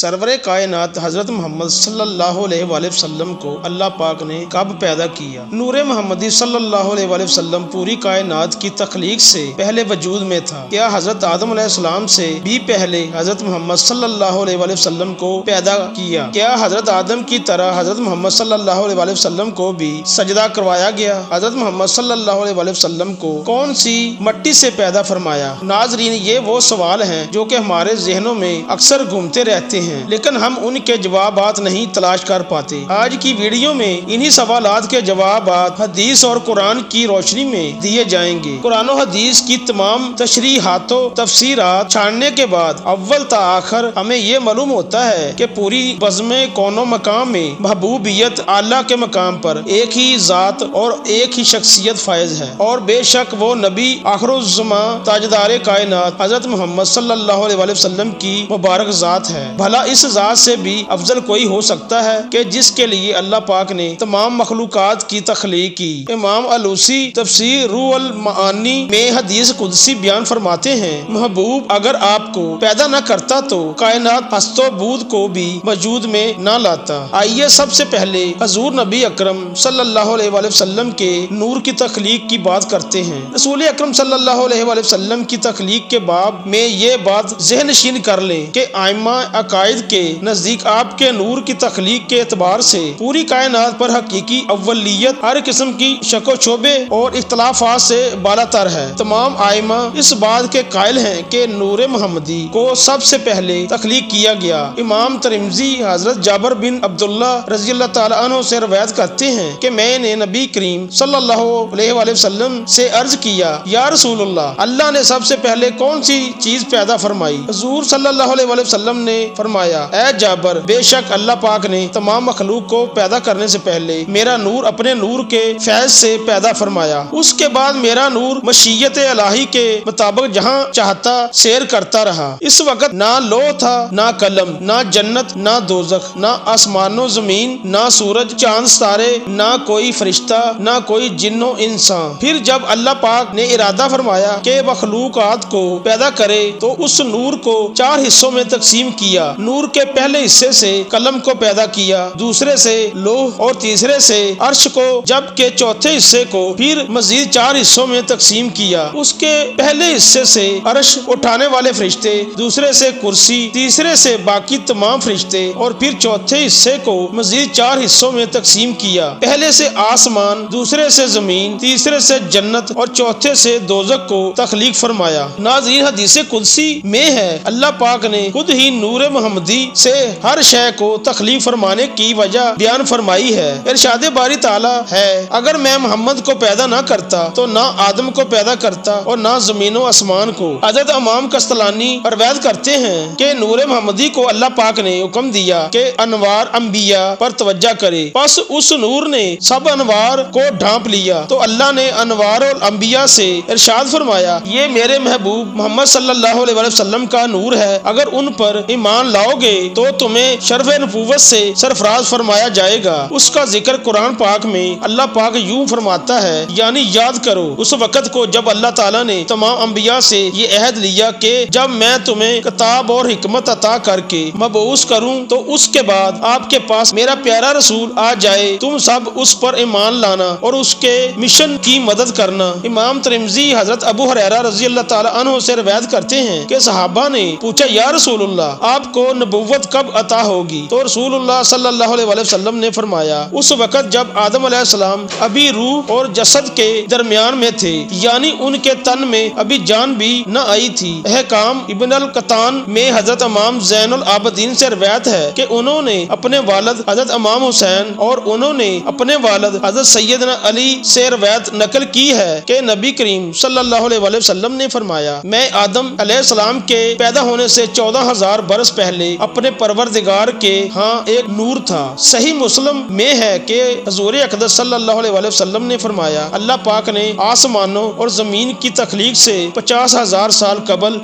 سرور کائنات حضرت محمد صلی اللہ علیہ وآلہ وسلم کو اللہ پاک نے کب پیدا کیا؟ نور محمدی صلی اللہ علیہ وآلہ وسلم پوری کائنات کی تخلیق سے پہلے وجود میں تھا۔ کیا حضرت آدم علیہ السلام سے بھی پہلے حضرت محمد صلی اللہ علیہ وآلہ وسلم کو پیدا کیا؟ کیا حضرت آدم کی طرح حضرت محمد صلی اللہ علیہ وآلہ وسلم کو بھی سجدہ کروایا گیا؟ حضرت محمد صلی اللہ علیہ وآلہ وسلم کو کون سی مٹی سے پیدا فرمایا؟ ناظرین، یہ وہ سوال ہیں جو کہ ہمارے ذہنوں میں اکثر گھومتے رہتے ہیں، لیکن ہم ان کے جوابات نہیں تلاش کر پاتے۔ آج کی ویڈیو میں انہی سوالات کے جوابات حدیث اور قرآن کی روشنی میں دیے جائیں گے۔ قرآن و حدیث کی تمام تشریحات و تفسیرات چھاننے کے بعد اول تا آخر ہمیں یہ معلوم ہوتا ہے کہ پوری بزم کون و مقام میں محبوبیت اللہ کے مقام پر ایک ہی ذات اور ایک ہی شخصیت فائز ہے، اور بے شک وہ نبی آخر الزماں تاجدار کائنات حضرت محمد صلی اللہ علیہ وآلہ وسلم کی مبارک ذات ہے۔ بھلا اس ذات سے بھی افضل کوئی ہو سکتا ہے کہ جس کے لیے اللہ پاک نے تمام مخلوقات کی تخلیق کی؟ امام علوسی تفسیر روح المعانی میں حدیث قدسی بیان فرماتے ہیں، محبوب اگر آپ کو پیدا نہ کرتا تو کائنات ہست و بود کو بھی وجود میں نہ لاتا۔ آئیے سب سے پہلے حضور نبی اکرم صلی اللہ علیہ وآلہ وسلم کے نور کی تخلیق کی بات کرتے ہیں۔ رسول اکرم صلی اللہ علیہ وآلہ وسلم کی تخلیق کے باب میں یہ بات ذہن نشین کر لیں کہ ائمہ عقائد کے نزدیک آپ کے نور کی تخلیق کے اعتبار سے پوری کائنات پر حقیقی اولیت ہر قسم کی شک و شبے اور اختلافات سے بالا تر ہے۔ تمام ائمہ اس بات کے قائل ہیں کہ نور محمدی کو سب سے پہلے تخلیق کیا گیا۔ امام ترمذی حضرت جابر بن عبداللہ رضی اللہ تعالی عنہ سے روایت کرتے ہیں کہ میں نے نبی کریم صلی اللہ علیہ وآلہ وسلم سے عرض کیا، یا رسول اللہ نے سب سے پہلے کون سی چیز پیدا فرمائی؟ حضور صلی اللہ علیہ وآلہ وسلم نے فرمایا، اے جابر، بے شک اللہ پاک نے تمام مخلوق کو پیدا کرنے سے پہلے میرا نور اپنے نور کے فیض سے پیدا فرمایا، اس کے بعد میرا نور مشیت الہی کے مطابق جہاں چاہتا سیر کرتا رہا۔ اس وقت نہ لوح تھا، نہ قلم، نہ جنت، نہ دوزخ، نہ آسمان و زمین، نہ سورج چاند ستارے، نہ کوئی فرشتہ، نہ کوئی جن و انسان۔ پھر جب اللہ پاک نے ارادہ فرمایا کہ مخلوقات کو پیدا کرے تو اس نور کو 4 حصوں میں تقسیم کیا۔ نور کے پہلے حصے سے قلم کو پیدا کیا، دوسرے سے لوح اور تیسرے سے عرش کو، جبکہ چوتھے حصے کو پھر مزید 4 حصوں میں تقسیم کیا۔ اس کے پہلے حصے سے عرش اٹھانے والے فرشتے، دوسرے سے کرسی، تیسرے سے باقی تمام فرشتے، اور پھر چوتھے حصے کو مزید 4 حصوں میں تقسیم کیا۔ پہلے سے آسمان، دوسرے سے زمین، تیسرے سے جنت اور چوتھے سے دوزخ کو تخلیق فرمایا۔ ناظرین، حدیث قدسی میں ہے، اللہ پاک نے خود ہی نور محمدی سے ہر شے کو تخلیق فرمانے کی وجہ بیان فرمائی ہے۔ ارشاد باری تعالی ہے، اگر میں محمد کو پیدا نہ کرتا تو نہ آدم کو پیدا کرتا اور نہ زمین و آسمان کو۔ حضرت امام قسطلانی روایت کرتے ہیں کہ نور محمدی کو اللہ پاک نے حکم دیا کہ انوار انبیاء پر توجہ کرے، پس اس نور نے سب انوار کو ڈھانپ لیا تو اللہ نے انوار الانبیاء سے ارشاد فرمایا، یہ میرے محبوب محمد صلی اللہ علیہ وسلم کا نور ہے، اگر ان پر ایمان لاؤ گے تو تمہیں شرف نبوت سے سرفراز فرمایا جائے گا۔ اس کا ذکر قرآن پاک میں اللہ پاک یوں فرماتا ہے، یعنی یاد کرو اس وقت کو جب اللہ تعالیٰ نے تمام انبیاء سے یہ عہد لیا کہ جب میں تمہیں کتاب اور حکمت عطا کر کے مبعوث کروں تو اس کے بعد آپ کے پاس میرا پیارا رسول آ جائے، تم سب اس پر ایمان لانا اور اس کے مشن کی مدد کرنا۔ امام ترمذی حضرت ابو ہریرہ رضی اللہ تعالی عنہ سے روایت کرتے ہیں کہ صحابہ نے پوچھا، یا رسول اللہ، آپ کو نبوت کب عطا ہوگی؟ تو رسول اللہ صلی اللہ علیہ وسلم نے فرمایا، اس وقت جب آدم علیہ السلام ابھی روح اور جسد کے درمیان میں تھے، یعنی ان کے تن میں ابھی جان بھی نہ آئی تھی۔ احکام ابن القطان میں حضرت امام زین العابدین سے روایت ہے کہ انہوں نے اپنے والد حضرت امام حسین اور انہوں نے اپنے والد حضرت سیدنا علی سے روایت نقل کی ہے کہ نبی کریم صلی اللہ علیہ وسلم نے فرمایا، میں آدم علیہ السلام کے پیدا ہونے سے 14,000 برس پہلے اپنے پروردگار کے ہاں ایک نور تھا۔ صحیح مسلم میں ہے کہ حضور اقدس صلی اللہ علیہ وسلم نے فرمایا، اللہ پاک نے آسمانوں اور زمین کی تخلیق سے 50,000 سال قبل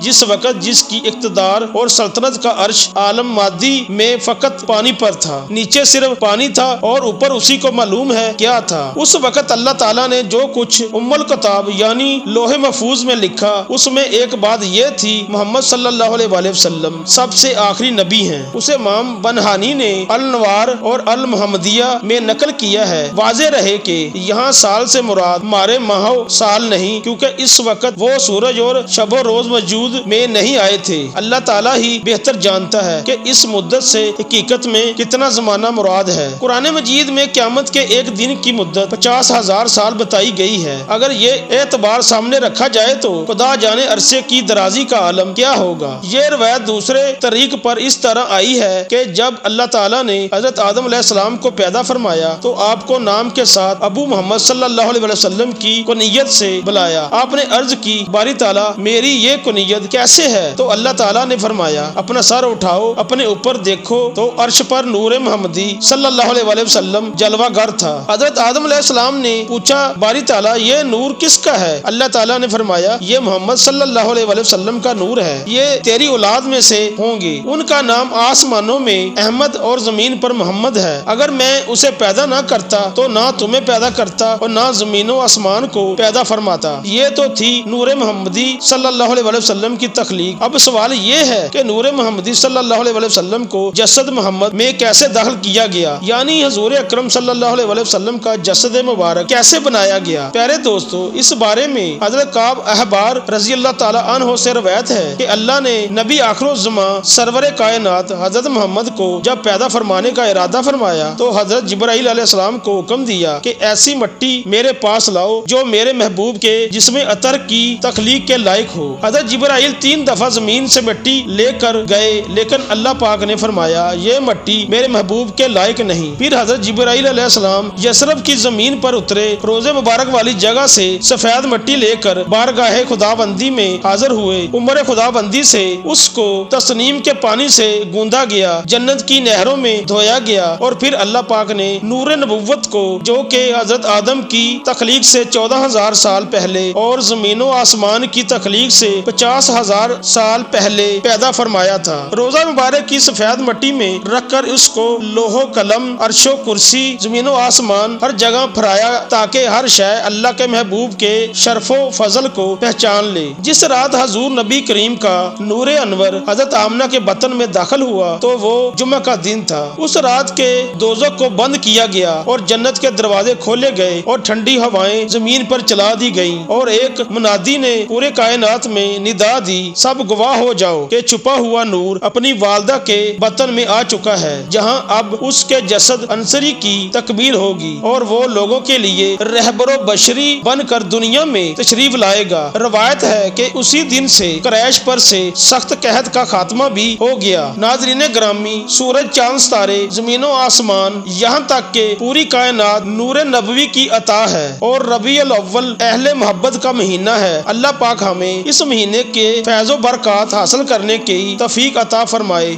جس کی اقتدار اور سلطنت کا عرش عالم مادی میں فقط پانی پر تھا، نیچے صرف پانی تھا اور اوپر اسی کو معلوم ہے کیا تھا، اس وقت اللہ تعالیٰ نے جو کچھ الکتاب یعنی لوح محفوظ میں لکھا، اس میں ایک بات یہ تھی، محمد صلی اللہ علیہ وسلم سب سے آخری آخری نبی ہیں۔ اسے امام بنہانی نے النوار اور المحمدیہ میں نقل کیا ہے۔ واضح رہے کہ یہاں سال سے مراد ہمارے ماہ و سال نہیں، کیونکہ اس وقت وہ سورج اور شب و روز وجود میں نہیں آئے تھے۔ اللہ تعالیٰ ہی بہتر جانتا ہے کہ اس مدت سے حقیقت میں کتنا زمانہ مراد ہے۔ قرآن مجید میں قیامت کے ایک دن کی مدت 50,000 سال بتائی گئی ہے۔ اگر یہ اعتبار سامنے رکھا جائے تو خدا جانے عرصے کی درازی کا عالم کیا ہوگا۔ یہ روایت دوسرے طریق پر اس طرح آئی ہے کہ جب اللہ تعالیٰ نے حضرت آدم علیہ السلام کو پیدا فرمایا تو آپ کو نام کے ساتھ ابو محمد صلی اللہ علیہ وسلم کی کنیت سے بلایا۔ آپ نے عرض کی، باری تعالیٰ میری یہ کنیت کیسے ہے؟ تو اللہ تعالیٰ نے فرمایا، اپنا سر اٹھاؤ، اپنے اوپر دیکھو تو عرش پر نور محمدی صلی اللہ علیہ وسلم جلوہ گر تھا۔ حضرت آدم علیہ السلام نے پوچھا، باری تعالیٰ یہ نور کس کا ہے؟ اللہ تعالیٰ نے فرمایا، یہ محمد صلی اللہ علیہ وسلم کا نور ہے، یہ تیری اولاد میں سے ہوں گے، ان کا نام آسمانوں میں احمد اور زمین پر محمد ہے۔ اگر میں اسے پیدا نہ کرتا تو نہ تمہیں پیدا کرتا اور نہ زمین و آسمان کو پیدا فرماتا۔ یہ تو تھی نور محمدی صلی اللہ علیہ وسلم کی تخلیق۔ اب سوال یہ ہے کہ نور محمدی صلی اللہ علیہ وسلم کو جسد محمد میں کیسے داخل کیا گیا، یعنی حضور اکرم صلی اللہ علیہ وسلم کا جسد مبارک کیسے بنایا گیا؟ پیارے دوستو، اس بارے میں حضرت کعب احبار رضی اللہ تعالی عنہ سے روایت ہے کہ اللہ نے نبی آخر الزمان سرور کائنات حضرت محمد کو جب پیدا فرمانے کا ارادہ فرمایا تو حضرت جبرائیل علیہ السلام کو حکم دیا کہ ایسی مٹی میرے پاس لاؤ جو میرے محبوب کے جسم عطر کی تخلیق کے لائق ہو۔ حضرت جبرائیل 3 دفعہ زمین سے مٹی لے کر گئے، لیکن اللہ پاک نے فرمایا یہ مٹی میرے محبوب کے لائق نہیں۔ پھر حضرت جبرائیل علیہ السلام یثرب کی زمین پر اترے، روزے مبارک والی جگہ سے سفید مٹی لے کر بارگاہ خدا بندی میں حاضر ہوئے۔ عمر خدا بندی سے اس کو تسنیم کے پانی سے گوندا گیا، جنت کی نہروں میں دھویا گیا، اور پھر اللہ پاک نے نور نبوت کو جو کہ حضرت آدم کی تخلیق سے 14,000 سال پہلے اور زمین و آسمان کی تخلیق سے 50,000 سال پہلے پیدا فرمایا تھا، روزہ مبارک کی سفید مٹی میں رکھ کر اس کو لوح و قلم، عرش و کرسی، زمین و آسمان ہر جگہ پھرایا تاکہ ہر شے اللہ کے محبوب کے شرف و فضل کو پہچان لے۔ جس رات حضور نبی کریم کا نور انور حضرت آمنہ کے بطن میں داخل ہوا تو وہ جمعہ کا دن تھا۔ اس رات کے دوزخ کو بند کیا گیا اور جنت کے دروازے کھولے گئے اور ٹھنڈی ہوائیں زمین پر چلا دی گئیں، اور ایک منادی نے پورے کائنات میں ندا دی، سب گواہ ہو جاؤ کہ چھپا ہوا نور اپنی والدہ کے بطن میں آ چکا ہے، جہاں اب اس کے جسد انصری کی تکمیل ہوگی اور وہ لوگوں کے لیے رہبر و بشری بن کر دنیا میں تشریف لائے گا۔ روایت ہے کہ اسی دن سے قریش پر سے سخت قحط کا خاتمہ بھی ہو گیا۔ ناظرین گرامی، سورج، چاند، ستارے، زمین و آسمان، یہاں تک کہ پوری کائنات نور نبوی کی عطا ہے، اور ربیع الاول اہل محبت کا مہینہ ہے۔ اللہ پاک ہمیں اس مہینے کے فیض و برکات حاصل کرنے کی توفیق عطا فرمائے۔